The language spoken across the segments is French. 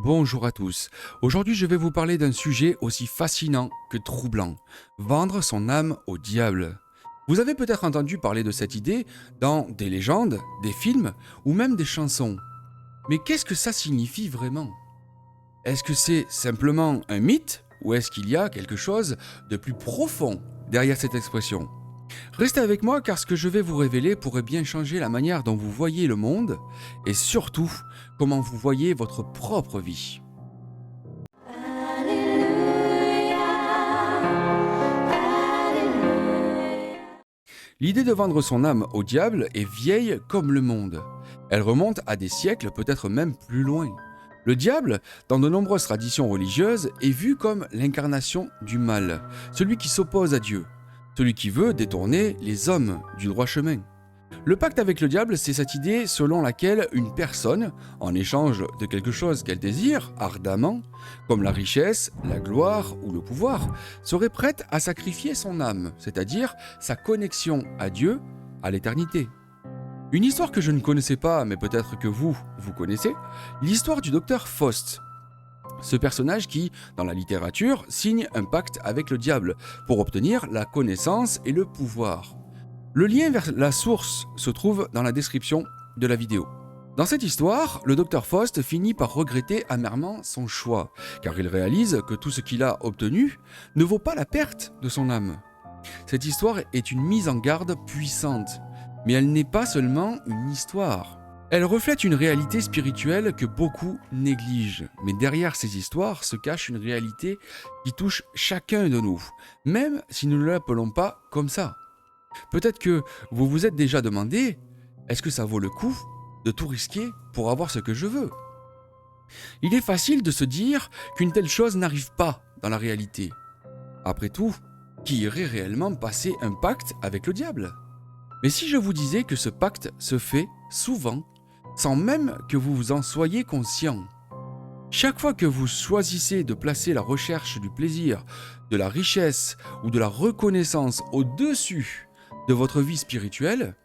Bonjour à tous. Aujourd'hui, je vais vous parler d'un sujet aussi fascinant que troublant. Vendre son âme au diable. Vous avez peut-être entendu parler de cette idée dans des légendes, des films ou même des chansons. Mais qu'est-ce que ça signifie vraiment? Est-ce que c'est simplement un mythe ou est-ce qu'il y a quelque chose de plus profond derrière cette expression? Restez avec moi car ce que je vais vous révéler pourrait bien changer la manière dont vous voyez le monde et surtout comment vous voyez votre propre vie. L'idée de vendre son âme au diable est vieille comme le monde. Elle remonte à des siècles, peut-être même plus loin. Le diable, dans de nombreuses traditions religieuses, est vu comme l'incarnation du mal, celui qui s'oppose à Dieu, celui qui veut détourner les hommes du droit chemin. Le pacte avec le diable, c'est cette idée selon laquelle une personne, en échange de quelque chose qu'elle désire ardemment, comme la richesse, la gloire ou le pouvoir, serait prête à sacrifier son âme, c'est-à-dire sa connexion à Dieu, à l'éternité. Une histoire que je ne connaissais pas, mais peut-être que vous connaissez, l'histoire du docteur Faust. Ce personnage qui, dans la littérature, signe un pacte avec le diable pour obtenir la connaissance et le pouvoir. Le lien vers la source se trouve dans la description de la vidéo. Dans cette histoire, le docteur Faust finit par regretter amèrement son choix, car il réalise que tout ce qu'il a obtenu ne vaut pas la perte de son âme. Cette histoire est une mise en garde puissante, mais elle n'est pas seulement une histoire. Elle reflète une réalité spirituelle que beaucoup négligent, mais derrière ces histoires se cache une réalité qui touche chacun de nous, même si nous ne l'appelons pas comme ça. Peut-être que vous vous êtes déjà demandé, est-ce que ça vaut le coup de tout risquer pour avoir ce que je veux? Il est facile de se dire qu'une telle chose n'arrive pas dans la réalité. Après tout, qui irait réellement passer un pacte avec le diable? Mais si je vous disais que ce pacte se fait souvent, sans même que vous en soyez conscient. Chaque fois que vous choisissez de placer la recherche du plaisir, de la richesse ou de la reconnaissance au-dessus de votre vie spirituelle,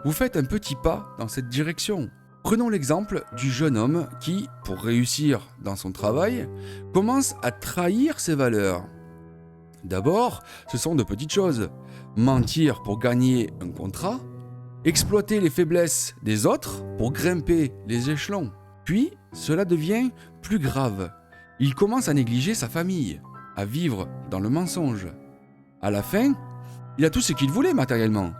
vous faites un petit pas dans cette direction. Prenons l'exemple du jeune homme qui, pour réussir dans son travail, commence à trahir ses valeurs. D'abord, ce sont de petites choses. Mentir pour gagner un contrat, exploiter les faiblesses des autres pour grimper les échelons. Puis, cela devient plus grave. Il commence à négliger sa famille, à vivre dans le mensonge. À la fin, il a tout ce qu'il voulait matériellement,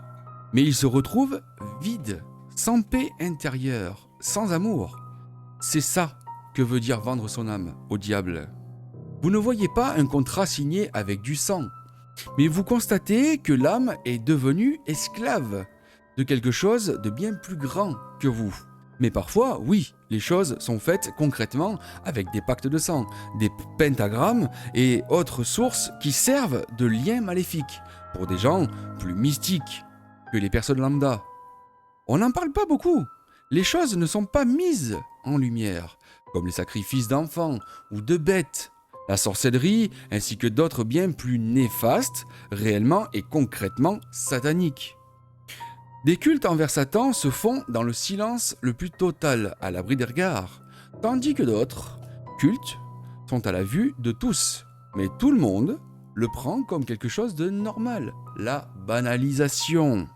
mais il se retrouve vide, sans paix intérieure, sans amour. C'est ça que veut dire vendre son âme au diable. Vous ne voyez pas un contrat signé avec du sang, mais vous constatez que l'âme est devenue esclave de quelque chose de bien plus grand que vous. Mais parfois, oui, les choses sont faites concrètement avec des pactes de sang, des pentagrammes et autres sources qui servent de liens maléfiques pour des gens plus mystiques que les personnes lambda. On n'en parle pas beaucoup. Les choses ne sont pas mises en lumière, comme les sacrifices d'enfants ou de bêtes, la sorcellerie ainsi que d'autres bien plus néfastes, réellement et concrètement sataniques. Des cultes envers Satan se font dans le silence le plus total, à l'abri des regards, tandis que d'autres cultes sont à la vue de tous. Mais tout le monde le prend comme quelque chose de normal, la banalisation.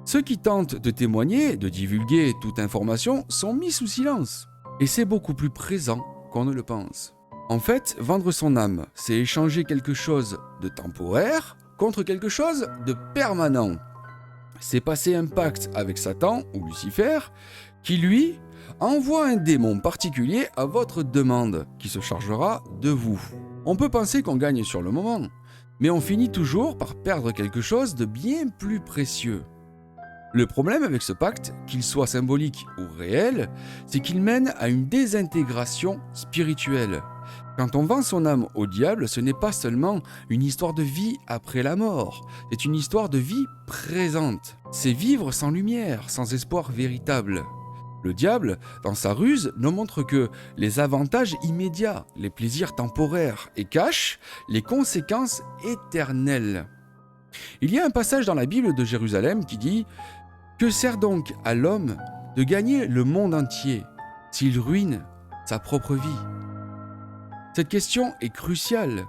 Ceux qui tentent de témoigner, de divulguer toute information sont mis sous silence. Et c'est beaucoup plus présent qu'on ne le pense. En fait, vendre son âme, c'est échanger quelque chose de temporaire contre quelque chose de permanent. C'est passer un pacte avec Satan ou Lucifer qui, lui, envoie un démon particulier à votre demande qui se chargera de vous. On peut penser qu'on gagne sur le moment, mais on finit toujours par perdre quelque chose de bien plus précieux. Le problème avec ce pacte, qu'il soit symbolique ou réel, c'est qu'il mène à une désintégration spirituelle. Quand on vend son âme au diable, ce n'est pas seulement une histoire de vie après la mort, c'est une histoire de vie présente. C'est vivre sans lumière, sans espoir véritable. Le diable, dans sa ruse, ne montre que les avantages immédiats, les plaisirs temporaires, et cache les conséquences éternelles. Il y a un passage dans la Bible de Jérusalem qui dit « Que sert donc à l'homme de gagner le monde entier s'il ruine sa propre vie? Cette question est cruciale.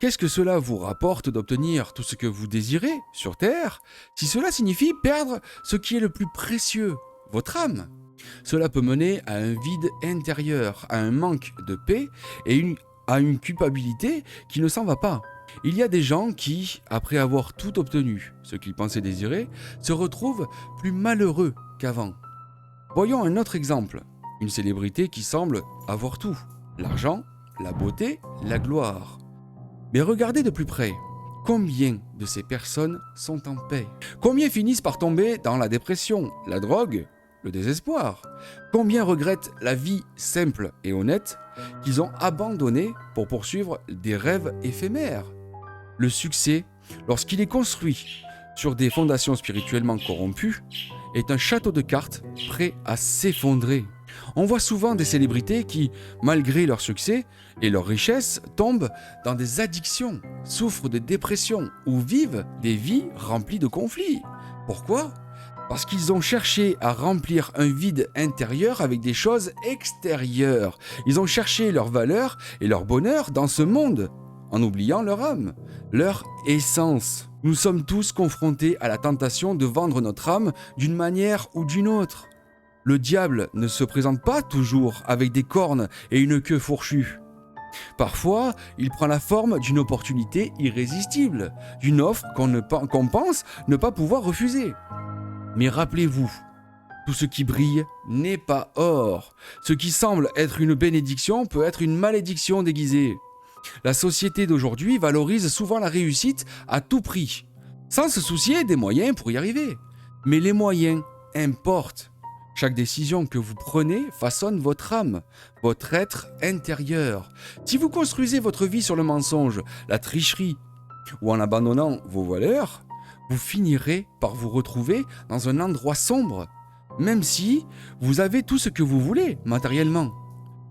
Qu'est-ce que cela vous rapporte d'obtenir tout ce que vous désirez sur Terre, si cela signifie perdre ce qui est le plus précieux, votre âme? Cela peut mener à un vide intérieur, à un manque de paix et à une culpabilité qui ne s'en va pas. Il y a des gens qui, après avoir tout obtenu, ce qu'ils pensaient désirer, se retrouvent plus malheureux qu'avant. Voyons un autre exemple, une célébrité qui semble avoir tout, l'argent, la beauté, la gloire. Mais regardez de plus près, combien de ces personnes sont en paix? Combien finissent par tomber dans la dépression, la drogue, le désespoir? Combien regrettent la vie simple et honnête qu'ils ont abandonnée pour poursuivre des rêves éphémères? Le succès, lorsqu'il est construit sur des fondations spirituellement corrompues, est un château de cartes prêt à s'effondrer. On voit souvent des célébrités qui, malgré leur succès et leur richesse, tombent dans des addictions, souffrent de dépression ou vivent des vies remplies de conflits. Pourquoi ? Parce qu'ils ont cherché à remplir un vide intérieur avec des choses extérieures. Ils ont cherché leur valeur et leur bonheur dans ce monde, en oubliant leur âme, leur essence. Nous sommes tous confrontés à la tentation de vendre notre âme d'une manière ou d'une autre. Le diable ne se présente pas toujours avec des cornes et une queue fourchue. Parfois, il prend la forme d'une opportunité irrésistible, d'une offre qu'on pense ne pas pouvoir refuser. Mais rappelez-vous, tout ce qui brille n'est pas or. Ce qui semble être une bénédiction peut être une malédiction déguisée. La société d'aujourd'hui valorise souvent la réussite à tout prix, sans se soucier des moyens pour y arriver. Mais les moyens importent. Chaque décision que vous prenez façonne votre âme, votre être intérieur. Si vous construisez votre vie sur le mensonge, la tricherie ou en abandonnant vos valeurs, vous finirez par vous retrouver dans un endroit sombre, même si vous avez tout ce que vous voulez matériellement.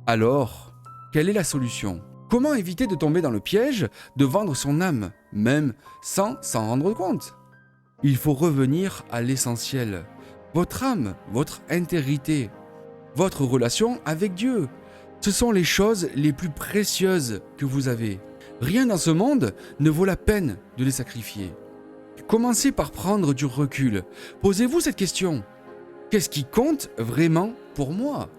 Alors, quelle est la solution ? Comment éviter de tomber dans le piège de vendre son âme, même sans s'en rendre compte ? Il faut revenir à l'essentiel. Votre âme, votre intégrité, votre relation avec Dieu. Ce sont les choses les plus précieuses que vous avez. Rien dans ce monde ne vaut la peine de les sacrifier. Commencez par prendre du recul. Posez-vous cette question. Qu'est-ce qui compte vraiment pour moi ?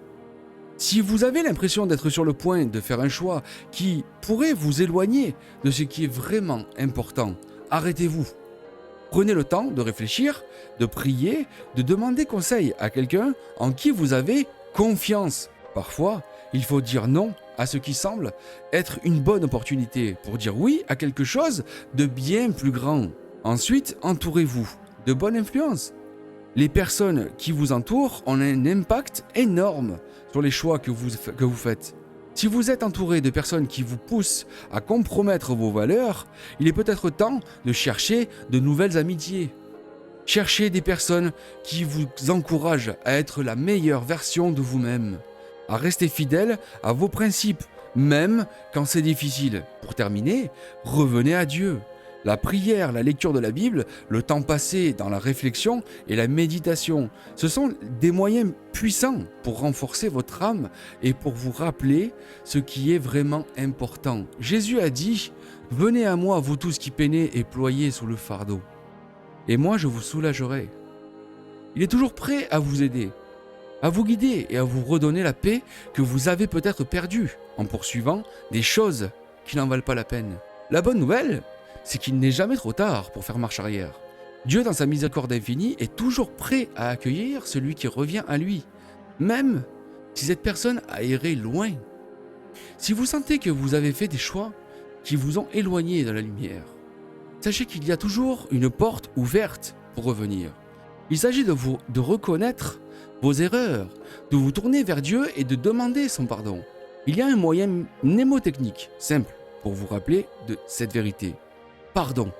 Si vous avez l'impression d'être sur le point de faire un choix qui pourrait vous éloigner de ce qui est vraiment important, arrêtez-vous. Prenez le temps de réfléchir, de prier, de demander conseil à quelqu'un en qui vous avez confiance. Parfois, il faut dire non à ce qui semble être une bonne opportunité pour dire oui à quelque chose de bien plus grand. Ensuite, entourez-vous de bonnes influences. Les personnes qui vous entourent ont un impact énorme sur les choix que vous faites. Si vous êtes entouré de personnes qui vous poussent à compromettre vos valeurs, il est peut-être temps de chercher de nouvelles amitiés. Cherchez des personnes qui vous encouragent à être la meilleure version de vous-même, à rester fidèle à vos principes, même quand c'est difficile. Pour terminer, revenez à Dieu. La prière, la lecture de la Bible, le temps passé dans la réflexion et la méditation, ce sont des moyens puissants pour renforcer votre âme et pour vous rappeler ce qui est vraiment important. Jésus a dit « Venez à moi, vous tous qui peinez et ployez sous le fardeau, et moi je vous soulagerai. » Il est toujours prêt à vous aider, à vous guider et à vous redonner la paix que vous avez peut-être perdue en poursuivant des choses qui n'en valent pas la peine. La bonne nouvelle, c'est qu'il n'est jamais trop tard pour faire marche arrière. Dieu, dans sa miséricorde infinie, est toujours prêt à accueillir celui qui revient à lui, même si cette personne a erré loin. Si vous sentez que vous avez fait des choix qui vous ont éloigné de la lumière, sachez qu'il y a toujours une porte ouverte pour revenir. Il s'agit de reconnaître vos erreurs, de vous tourner vers Dieu et de demander son pardon. Il y a un moyen mnémotechnique simple pour vous rappeler de cette vérité. Pardon.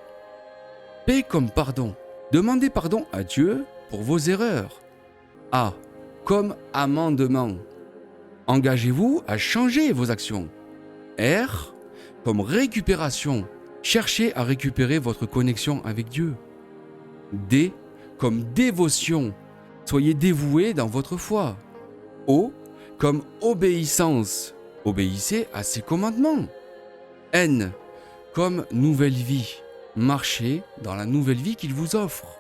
P comme pardon. Demandez pardon à Dieu pour vos erreurs. A comme amendement. Engagez-vous à changer vos actions. R comme récupération. Cherchez à récupérer votre connexion avec Dieu. D comme dévotion. Soyez dévoué dans votre foi. O comme obéissance. Obéissez à ses commandements. N comme nouvelle vie. Marchez dans la nouvelle vie qu'il vous offre.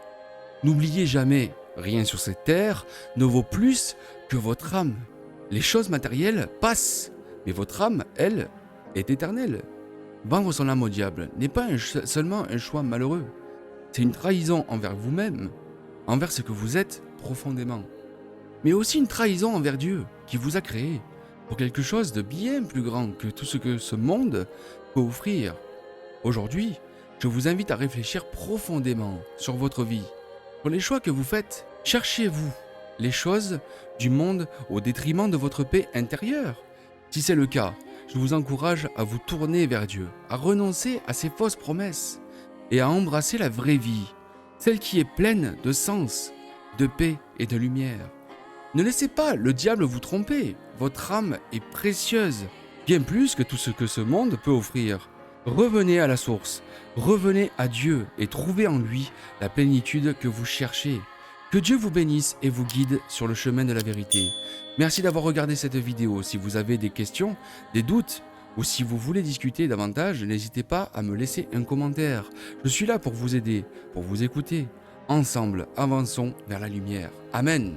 N'oubliez jamais, rien sur cette terre ne vaut plus que votre âme. Les choses matérielles passent, mais votre âme, elle, est éternelle. Vendre son âme au diable n'est pas seulement un choix malheureux. C'est une trahison envers vous-même, envers ce que vous êtes profondément. Mais aussi une trahison envers Dieu, qui vous a créé, pour quelque chose de bien plus grand que tout ce que ce monde peut offrir. Aujourd'hui, je vous invite à réfléchir profondément sur votre vie, sur les choix que vous faites. Cherchez-vous les choses du monde au détriment de votre paix intérieure? Si c'est le cas, je vous encourage à vous tourner vers Dieu, à renoncer à ces fausses promesses et à embrasser la vraie vie, celle qui est pleine de sens, de paix et de lumière. Ne laissez pas le diable vous tromper, votre âme est précieuse, bien plus que tout ce que ce monde peut offrir. Revenez à la source, revenez à Dieu et trouvez en lui la plénitude que vous cherchez. Que Dieu vous bénisse et vous guide sur le chemin de la vérité. Merci d'avoir regardé cette vidéo. Si vous avez des questions, des doutes, ou si vous voulez discuter davantage, n'hésitez pas à me laisser un commentaire. Je suis là pour vous aider, pour vous écouter. Ensemble, avançons vers la lumière. Amen.